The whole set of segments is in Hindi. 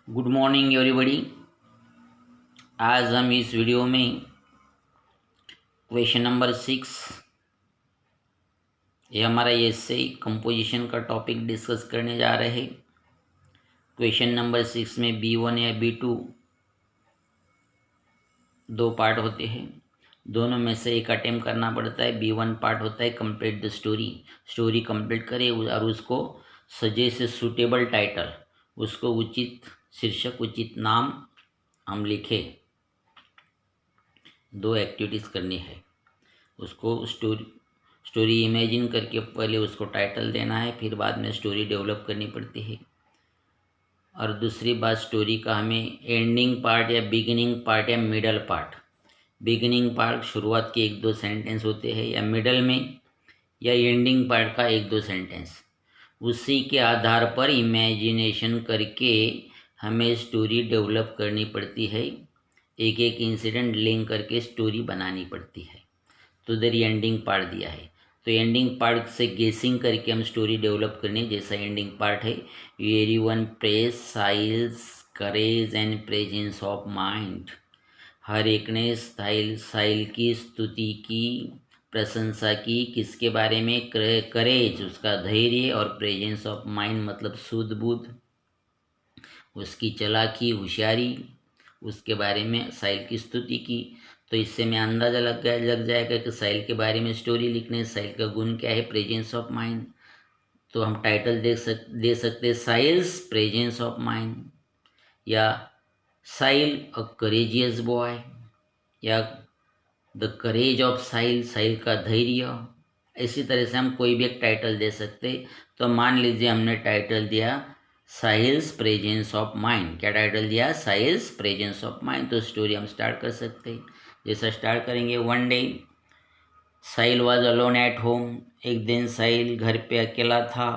Good morning everybody. आज हम इस वीडियो में क्वेश्चन नंबर 6, ये हमारा एसे कंपोजिशन का टॉपिक डिस्कस करने जा रहे हैं। क्वेश्चन नंबर 6 में B1 या B2 दो पार्ट होते हैं, दोनों में से एक अटेम्प्ट करना पड़ता है। B1 पार्ट होता है कंप्लीट द स्टोरी कंप्लीट करे और उसको सजेस्ट सूटेबल टाइटल, उसको उचित शीर्षक उचित नाम हम लिखे। दो एक्टिविटीज़ करनी है, उसको स्टोरी इमेजिन करके पहले उसको टाइटल देना है, फिर बाद में स्टोरी डेवलप करनी पड़ती है। और दूसरी बात, स्टोरी का हमें एंडिंग पार्ट या बिगिनिंग पार्ट या मिडल पार्ट, बिगिनिंग पार्ट शुरुआत के एक दो सेंटेंस होते हैं, या मिडल में या एंडिंग पार्ट का एक दो सेंटेंस, उसी के आधार पर इमेजिनेशन करके हमें स्टोरी डेवलप करनी पड़ती है। एक एक इंसिडेंट लिंक करके स्टोरी बनानी पड़ती है। तो इधर एंडिंग पार्ट दिया है, तो एंडिंग पार्ट से गेसिंग करके हम स्टोरी डेवलप करने, जैसा एंडिंग पार्ट है, everyone praise Sahil's courage and presence of mind. हर एक ने साहिल की स्तुति की, प्रशंसा की, किसके बारे में? करेज, उसका धैर्य, और प्रेजेंस ऑफ माइंड मतलब शुद्ध बुद्ध, उसकी चालाकी होशियारी, उसके बारे में साहिल की स्तुति की। तो इससे मैं अंदाज़ा लग जाएगा कि साहिल के बारे में स्टोरी लिखने, साहिल का गुण क्या है? Presence of mind. तो हम टाइटल दे सकते साहिल्स प्रेजेंस ऑफ माइंड, या साहिल अ करेजियस बॉय, या द करेज ऑफ साहिल, साहिल का धैर्य। इसी तरह से हम कोई भी एक टाइटल दे सकते। तो मान लीजिए हमने टाइटल दिया साहिल्स प्रेजेंस ऑफ माइंड। क्या टाइटल दिया? Sahil's presence of mind. तो स्टोरी हम स्टार्ट कर सकते हैं। जैसा स्टार्ट करेंगे, one day Sahil was alone at home. एक दिन साहिल घर पे अकेला था।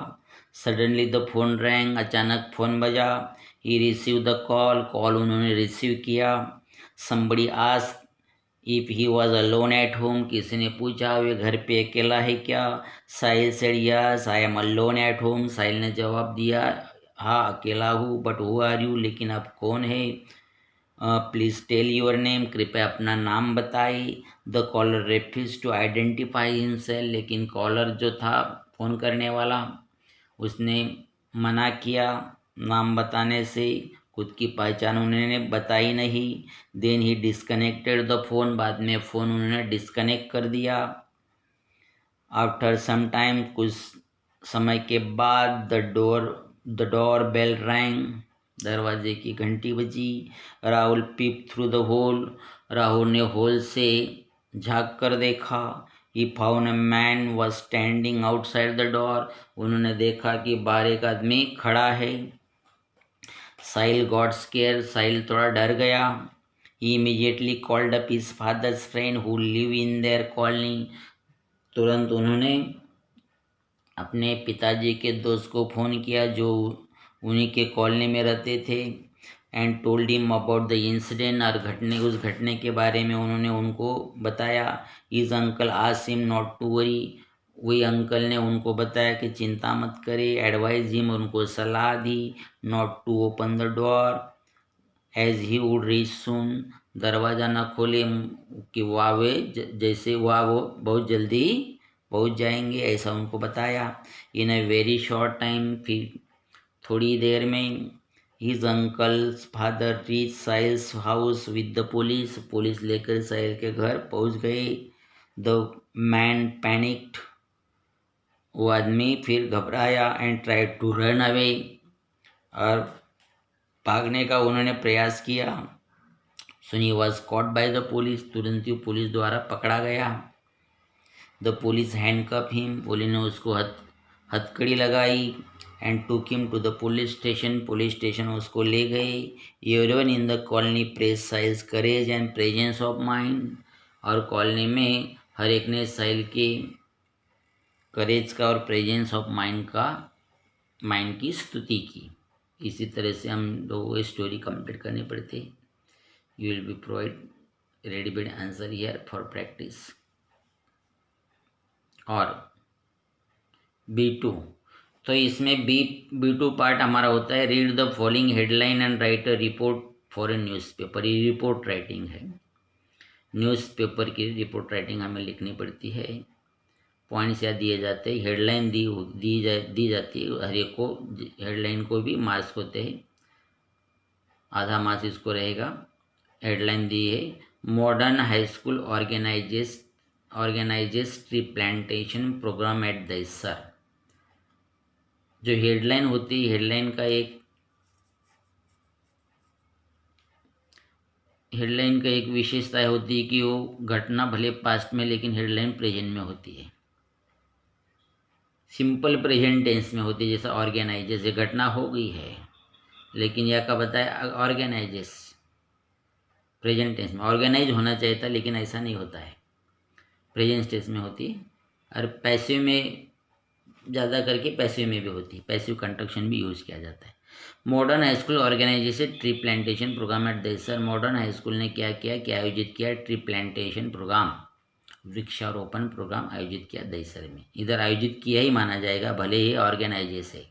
सडनली द फोन रैंग, अचानक फ़ोन बजा। ही रिसीव द कॉल उन्होंने रिसीव किया। Somebody ask if he was alone at home, किसी ने पूछा वे घर पे अकेला है क्या? साहिल said yes I am alone at home. Sahil ने जवाब दिया, हाँ अकेला हूँ, बट हु आर यू, लेकिन आप कौन है? प्लीज़ टेल योर नेम, कृपया अपना नाम बताए। The caller refuse to identify himself, लेकिन कॉलर जो था फ़ोन करने वाला, उसने मना किया नाम बताने से, खुद की पहचान उन्होंने बताई नहीं। Then he disconnected the phone, बाद में फ़ोन उन्होंने डिस्कनेक्ट कर दिया। आफ्टर सम टाइम, कुछ समय के बाद, द डोर बेल रैंग, दरवाजे की घंटी बजी। Rahul peep through the hole, Rahul ने होल से झाँक कर देखा। He found a man was standing outside the door, उन्होंने देखा कि बाहर एक आदमी खड़ा है। साहिल गॉट स्केयर, साहिल थोड़ा डर गया। He immediately called up his father's friend who live in their colony, तुरंत उन्होंने अपने पिताजी के दोस्त को फ़ोन किया जो उन्हीं के कॉलोनी में रहते थे। And told him about the incident, और उस घटने के बारे में उन्होंने उनको बताया। His uncle asked him not to worry, वही अंकल ने उनको बताया कि चिंता मत करे। एडवाइज हिम, उनको सलाह दी, not to open the door as he would reach soon, दरवाज़ा न खोले कि जैसे वो बहुत जल्दी पहुंच जाएंगे, ऐसा उनको बताया। In a very short time, फिर थोड़ी देर में, his uncle's father reach Sahil's house with the police लेकर साहिल के घर पहुंच गए। द मैन पैनिक्ड, वो आदमी फिर घबराया। And tried to run away, और भागने का उन्होंने प्रयास किया। So he was caught by the police, तुरंत ही पुलिस द्वारा पकड़ा गया। The police handcuff him, police ने उसको हथकड़ी लगाई। And took him to the police station उसको ले गए। Everyone in the colony praise Sahil's courage and presence of mind, और कॉलोनी में हर एक ने साहिल के करेज का और प्रेजेंस ऑफ माइंड की स्तुति की। इसी तरह से हम लोगों स्टोरी कंप्लीट करनी पड़ती। You will be provide readymade answer here for practice. और B2, तो इसमें B2 पार्ट हमारा होता है read the following headline and right a report for a newspaper. ये रिपोर्ट राइटिंग है, न्यूज़पेपर की रिपोर्ट राइटिंग हमें लिखनी पड़ती है। पॉइंट्स या दिए जाते हैं, हेडलाइन दी जाती है, हर एक को हेडलाइन को भी मार्क्स होते हैं, आधा मार्क्स इसको रहेगा। हेडलाइन दी है modern high school organises tree plantation programme at Dahisar. जो हेडलाइन होती है, हेडलाइन का एक विशेषता होती है कि वो घटना भले पास्ट में लेकिन हेडलाइन प्रेजेंट में होती है, सिंपल प्रेजेंट टेंस में होती है। जैसा ऑर्गेनाइजेस, ये घटना हो गई है लेकिन यह का बताया ऑर्गेनाइजेस प्रेजेंट टेंस में। ऑर्गेनाइज होना चाहिए था लेकिन ऐसा नहीं होता है, प्रेजेंट टेंस में होती है। और पैसिव में ज़्यादा करके पैसिव में भी होती है, पैसिव कंस्ट्रक्शन भी यूज़ किया जाता है। Modern high school organisation tree plantation programme at Dahisar. Modern high school ने क्या किया, आयोजित किया ट्री प्लांटेशन प्रोग्राम, वृक्षारोपण प्रोग्राम आयोजित किया दहिसर में। इधर आयोजित किया ही माना जाएगा, भले ही ऑर्गेनाइजेस है,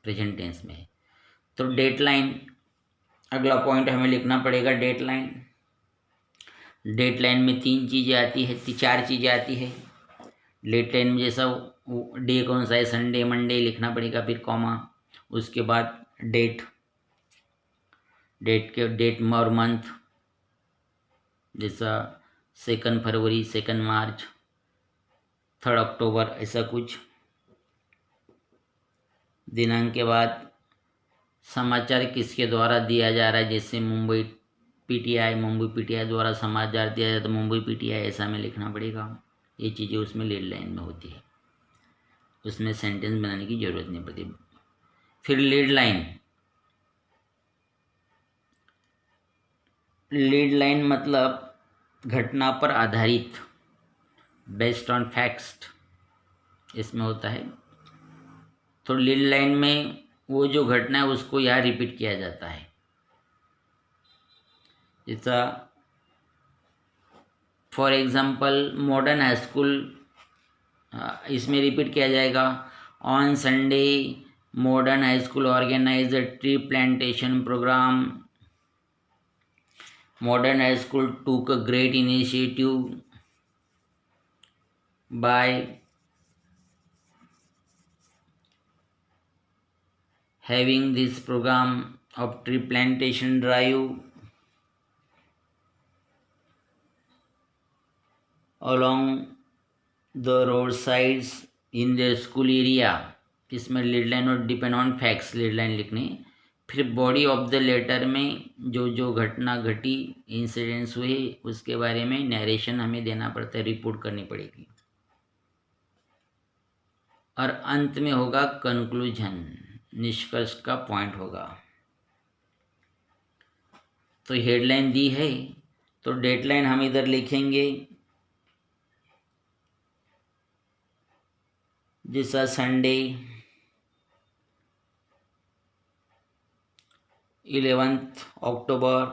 प्रेजेंट टेंस में है। तो डेडलाइन, अगला पॉइंट हमें लिखना पड़ेगा डेडलाइन। डेडलाइन में 3 चीज़ें आती है, 4 चीज़ें आती है डेडलाइन में। जैसा डे कौन सा है, संडे मंडे लिखना पड़ेगा, फिर कॉमा, उसके बाद डेट और मंथ, जैसा 2 फरवरी, 2 मार्च, 3 अक्टूबर, ऐसा कुछ। दिनांक के बाद समाचार किसके द्वारा दिया जा रहा है, जैसे मुंबई पीटीआई द्वारा समाचार दिया जाता है, मुंबई पीटीआई ऐसा में लिखना पड़ेगा। ये चीज़ें उसमें लीड में होती है, उसमें सेंटेंस बनाने की ज़रूरत नहीं पड़ती। फिर लीड लाइन मतलब घटना पर आधारित, बेस्ड ऑन फैक्ट्स, इसमें होता है। तो लीड लाइन में वो जो घटना है उसको यहाँ रिपीट किया जाता है। जैसा for example modern high school, इसमें रिपीट किया जाएगा on Sunday modern high school organise a tree plantation programme. Modern high school took a great initiative by having this program of tree plantation drive along the roadsides in the school area। इसमें लीड लाइन और depend on facts lead line लिखनी। फिर बॉडी ऑफ द लेटर में जो घटना घटी, इंसिडेंट्स हुए, उसके बारे में नरेशन हमें देना पड़ता है, रिपोर्ट करनी पड़ेगी। और अंत में होगा कंक्लूजन, निष्कर्ष का पॉइंट होगा। तो हेडलाइन दी है तो डेडलाइन हम इधर लिखेंगे, जैसा संडे 11 अक्टूबर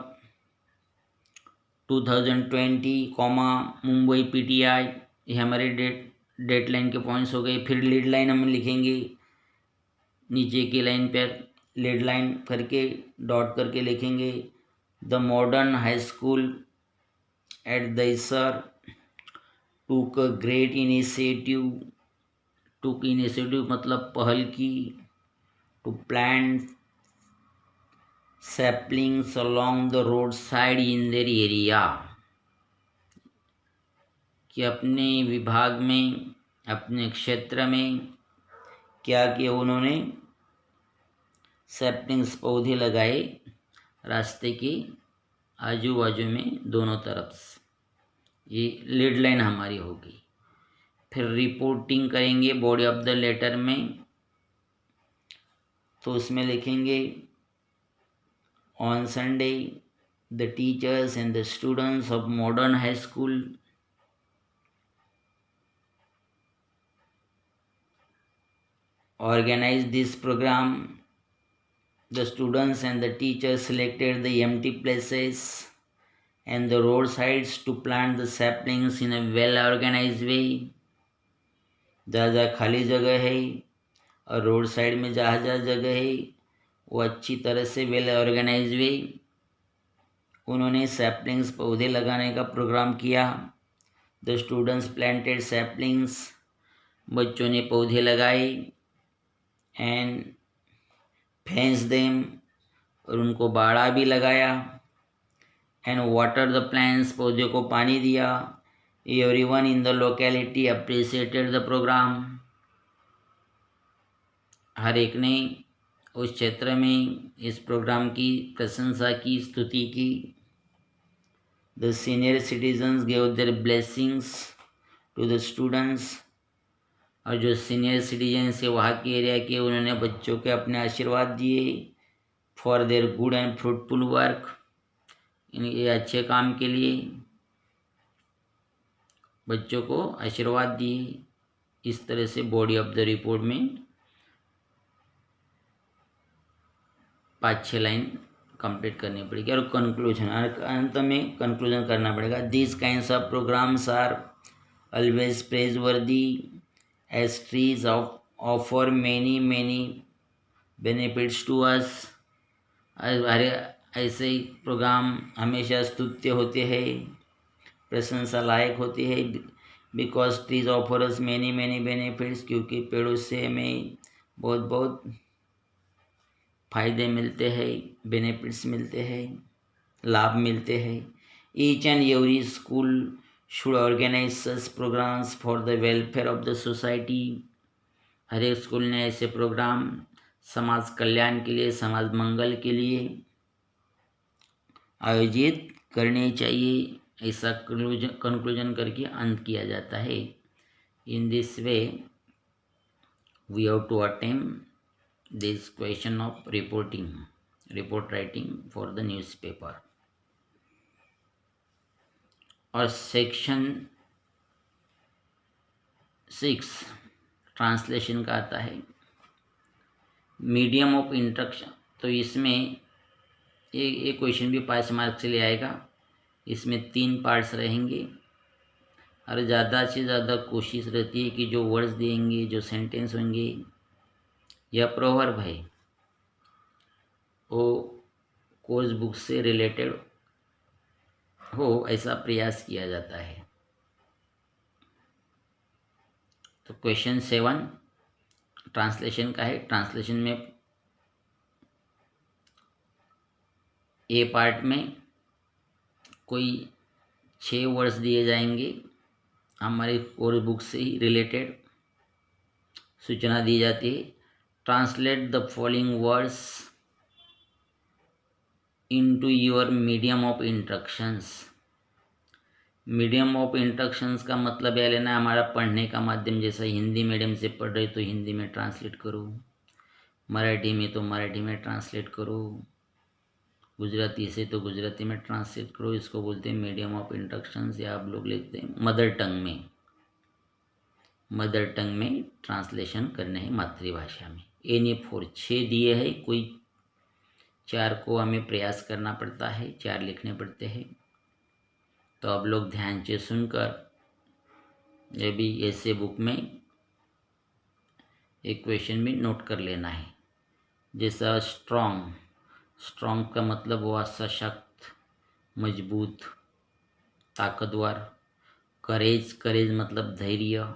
2020, मुंबई पीटीआई। ये हमारे डेडलाइन के पॉइंट्स हो गए। फिर लीड लाइन हम लिखेंगे, नीचे की लाइन पर लीड लाइन करके डॉट करके लिखेंगे the modern high school at Dahisar took a great initiative. Took initiative मतलब पहल की, to plant saplings along the road side in their area, कि अपने विभाग में, अपने क्षेत्र में क्या किया उन्होंने, सैपलिंग्स पौधे लगाए रास्ते के आजू बाजू में दोनों तरफ। ये लीड लाइन हमारी होगी। फिर रिपोर्टिंग करेंगे बॉडी ऑफ द लेटर में, तो उसमें लिखेंगे on Sunday the teachers and the students of modern high school organized this program. The students and the teachers selected the empty places and the roadsides to plant the saplings in a well organized way। जहाँ जहाँ खाली जगह है और रोड साइड में जहाँ जहाँ जगह है वो अच्छी तरह से वेल ऑर्गेनाइज हुई। उन्होंने सैपलिंग्स पौधे लगाने का प्रोग्राम किया। द स्टूडेंट्स प्लांटेड सैपलिंग्स, बच्चों ने पौधे लगाए। एंड फेंस देम, और उनको बाड़ा भी लगाया। एंड वाटर द प्लांट्स, पौधे को पानी दिया। Everyone in the locality appreciated the programme, हर एक ने उस क्षेत्र में इस प्रोग्राम की प्रशंसा की, स्तुति की। The senior citizens gave their blessings to the students, और जो सीनियर सिटीजन से वहाँ के एरिया के, उन्होंने बच्चों के अपने आशीर्वाद दिए। For their good and fruitful work, इनके अच्छे काम के लिए बच्चों को आशीर्वाद दिए। इस तरह से बॉडी ऑफ द रिपोर्ट में 5-6 लाइन कंप्लीट करनी पड़ेगी। और कंक्लूजन, अंत में कंक्लूजन करना पड़ेगा। These kinds of programmes are always praiseworthy as trees offer many benefits to us. ऐसे प्रोग्राम हमेशा स्तुत्य होते हैं, प्रशंसा लायक होती है। Because trees offer us many benefits, क्योंकि पेड़ों से हमें बहुत फायदे मिलते हैं, बेनिफिट्स मिलते हैं, लाभ मिलते हैं। Each and every school should organise such programmes for the welfare of the society. हर एक स्कूल ने ऐसे प्रोग्राम समाज कल्याण के लिए, समाज मंगल के लिए आयोजित करने चाहिए। ऐसा कंक्लूजन करके अंत किया जाता है। In this way we have to attempt this question of report writing for the newspaper. और सेक्शन 6 ट्रांसलेशन का आता है, मीडियम ऑफ इंस्ट्रक्शन। तो इसमें ये क्वेश्चन भी 5 मार्क्स से ले आएगा। इसमें 3 पार्ट्स रहेंगे, और ज़्यादा से ज़्यादा कोशिश रहती है कि जो वर्ड्स देंगे, जो सेंटेंस होंगे या प्रोवर्ब है, वो कोर्स बुक से रिलेटेड हो, ऐसा प्रयास किया जाता है। तो क्वेश्चन 7 ट्रांसलेशन का है। ट्रांसलेशन में ए पार्ट में कोई 6 वर्ड्स दिए जाएंगे, हमारे कोर्स बुक से ही रिलेटेड सूचना दी जाती है। Translate the following words into your medium of instructions. Medium of instructions का मतलब यह लेना, हमारा पढ़ने का माध्यम, जैसा हिंदी मीडियम से पढ़ रहे तो हिंदी में ट्रांसलेट करो, मराठी में तो मराठी में ट्रांसलेट करो, गुजराती से तो गुजराती में ट्रांसलेट करो। इसको बोलते हैं मीडियम ऑफ इंस्ट्रक्शंस, या आप लोग लिखते हैं मदर टंग में ट्रांसलेशन करने हैं, मातृभाषा में। एनी 4 6 दिए है, कोई 4 को हमें प्रयास करना पड़ता है, 4 लिखने पड़ते हैं। तो आप लोग ध्यान से सुनकर, ये भी ऐसे बुक में एक क्वेश्चन भी नोट कर लेना है। जैसा स्ट्रॉन्ग का मतलब हुआ सशक्त, मजबूत, ताकतवर। करेज मतलब धैर्य।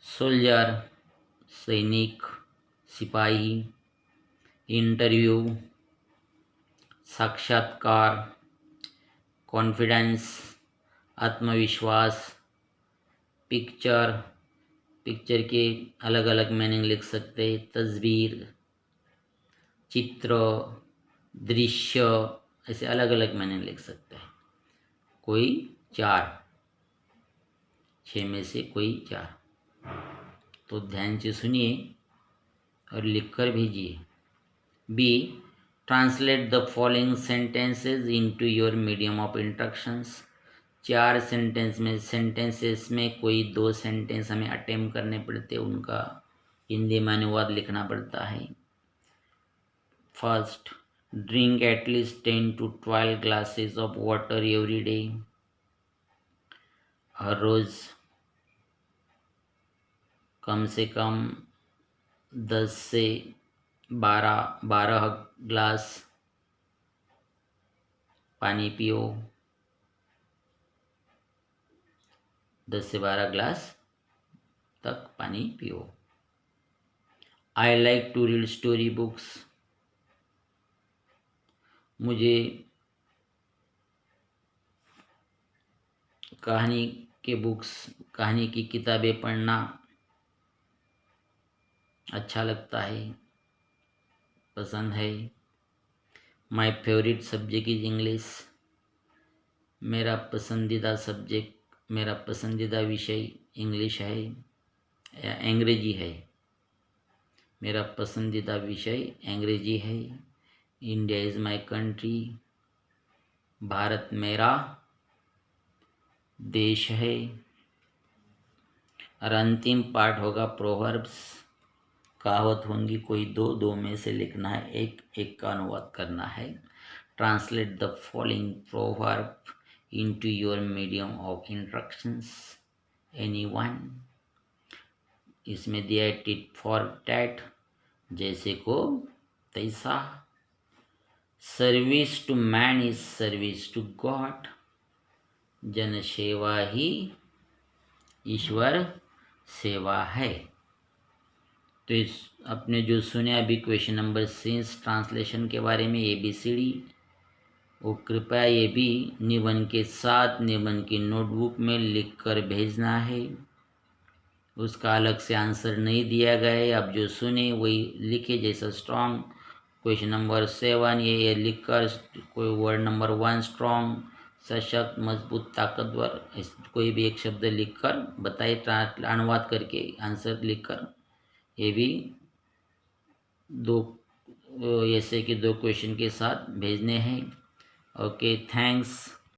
सोल्जर सैनिक, सिपाही। इंटरव्यू साक्षात्कार। कॉन्फिडेंस आत्मविश्वास। पिक्चर के अलग अलग मीनिंग लिख सकते हैं। तस्वीर, चित्र, दृश्य, ऐसे अलग अलग मीनिंग लिख सकते हैं। कोई 4, 6 में से कोई 4। तो ध्यान से सुनिए और लिख कर भेजिए। B, translate the following sentences into your medium of instructions. 4 sentences में कोई 2 सेंटेंस हमें अटेम्प्ट करने पड़ते हैं, उनका हिंदी में अनुवाद लिखना पड़ता है। First, drink at least 10 to 12 glasses of water every day. हर रोज़ कम से कम 10 से 12 ग्लास पानी पियो। 10 से 12 ग्लास तक पानी पियो। I like to read story books. मुझे कहानी की किताबें पढ़ना अच्छा लगता है, पसंद है। My favourite subject is English. मेरा पसंदीदा विषय इंग्लिश है या अंग्रेजी है। मेरा पसंदीदा विषय अंग्रेजी है। India is my country. Bharat मेरा देश है। और अंतिम पार्ट होगा प्रोवर्ब्स। कहावत होंगी कोई दो में से लिखना है, एक का अनुवाद करना है। Translate the following proverb into your medium of instructions. Anyone. इसमें दिया है टिट फॉर टैट, जैसे को तैसा। Service to man is service to God. जन सेवा ही ईश्वर सेवा है। तो इस अपने जो सुने अभी क्वेश्चन नंबर 6 ट्रांसलेशन के बारे में ABCD, वो कृपया ये भी निबंध के साथ निबंध की नोटबुक में लिख कर भेजना है। उसका अलग से आंसर नहीं दिया गया है। अब जो सुने वही लिखे, जैसा स्ट्रॉन्ग क्वेश्चन नंबर 7 ये लिख कर, कोई वर्ड नंबर 1 स्ट्रॉन्ग, सशक्त, मजबूत, ताकतवर, कोई भी एक शब्द लिखकर बताइए, अनुवाद करके आंसर लिखकर। ये भी दो ऐसे के 2 क्वेश्चन के साथ भेजने हैं। Okay, thanks.